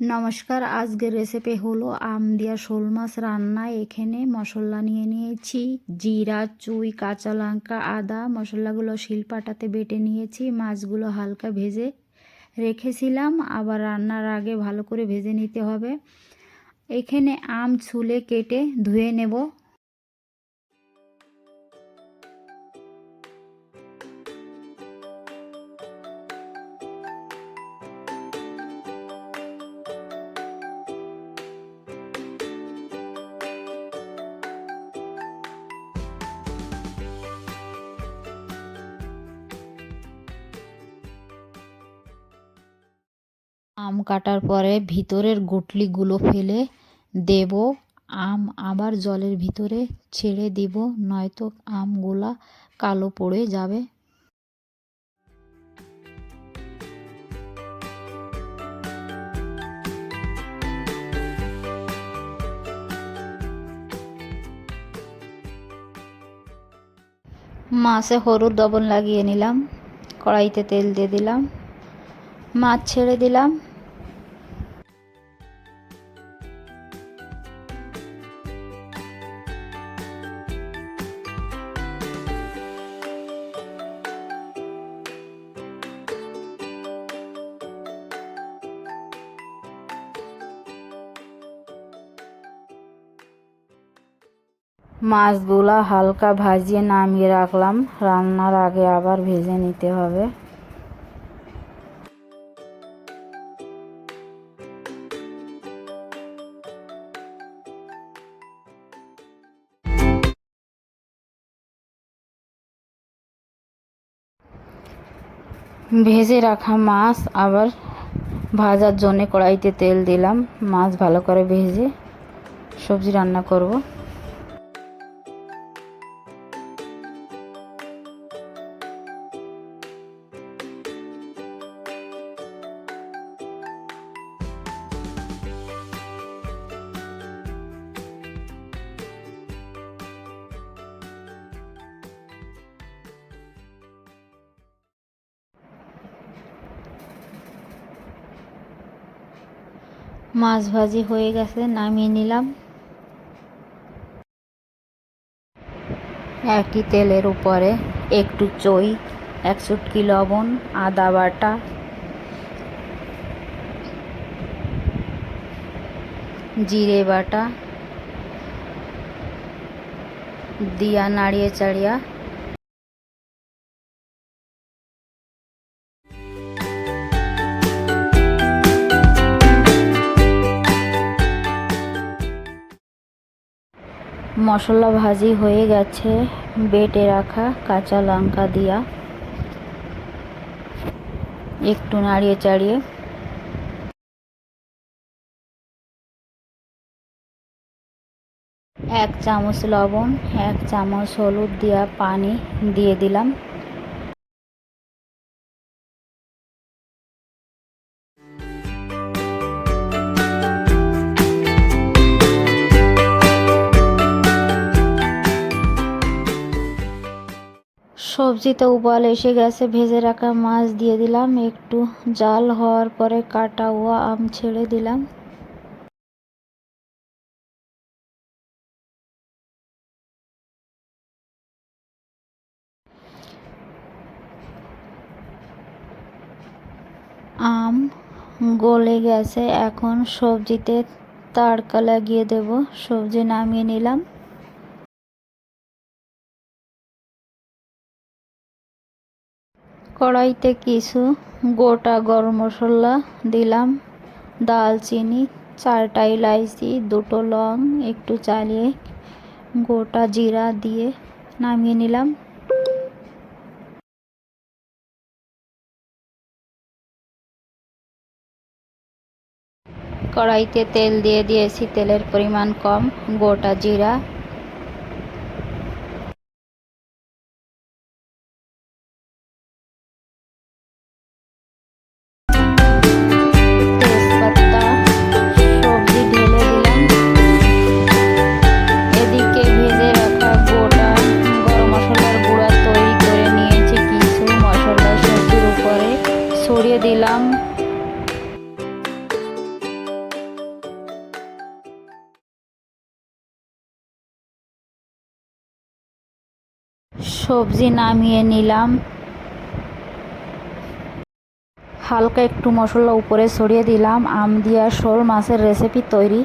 নমস্কার, আজকের রেসিপি হলো আম দিয়া শোল মাছ রান্না। এখানে মশলা নিয়ে নিয়েছি জিরা, চুই, কাঁচা লঙ্কা, আদা। মশলাগুলো শিলপাটাতে বেটে নিয়েছি। মাছগুলো হালকা ভেজে রেখেছিলাম, আবার রান্নার আগে ভালো করে ভেজে নিতে হবে। এখানে আম ছুলে কেটে ধুয়ে নেব। আম কাটার পরে ভিতরের গুটলিগুলো ফেলে দেব। আম আবার জলের ভিতরে ছেড়ে দিব, নয়তো আমগুলা কালো পড়ে যাবে। মাছে হলুদ লবণ লাগিয়ে নিলাম। কড়াইতে তেল দিয়ে দিলাম, মাছ ছেড়ে দিলাম। মাছগুলা হালকা ভাজিয়ে নামিয়ে রাখলাম। রান্নার আগে আবার ভেজে নিতে হবে। ভেজে রাখা মাছ আবার ভাজার জন্য কড়াইতে তেল দিলাম। মাছ ভালো করে ভেজে সবজি রান্না করব। মাছ ভাজি হয়ে গেছে, নামিয়ে নিলাম। একই তেলের উপরে একটু চই, এক চুটকি লবণ, আদা বাটা, জিরে বাটা দিয়া নাড়িয়ে চাড়িয়া মশলা ভাজি হয়ে গেছে। বেটে রাখা কাঁচা লঙ্কা দিয়া একটু নাড়িয়ে চাড়িয়ে এক চামচ লবণ, এক চামচ হলুদ দিয়া পানি দিয়ে দিলাম। সবজিতে উবাল এসে গেছে, ভেজে রাখা মাছ দিয়ে দিলাম। একটু জাল হওয়ার পরে কাটা হওয়া আম ছেড়ে দিলাম। আম গলে গেছে, এখন সবজিতে তাড়কা লাগিয়ে দেব। সবজি নামিয়ে নিলাম। কড়াইতে কিছু গোটা গরম মশলা দিলাম, দালচিনি, 4টা ইলাইচি, 2টো লং, একটু চালিয়ে গোটা জিরা দিয়ে নামিয়ে নিলাম। কড়াইতে তেল দিয়ে দিয়েছি, তেলের পরিমাণ কম। গোটা জিরা, তেজপাতা, সবজি ঢেলে দিলাম। এদিকে ভেজে রাখা গোটা গরম মশলার গুঁড়া তৈরি করে নিয়েছি। কিছু মশলা সবজির উপরে ছড়িয়ে দিলাম। সবজি নামিয়ে নিলাম, হালকা একটু মশলা উপরে ছড়িয়ে দিলাম। আম দিয়া শোল মাছের রেসিপি তৈরি।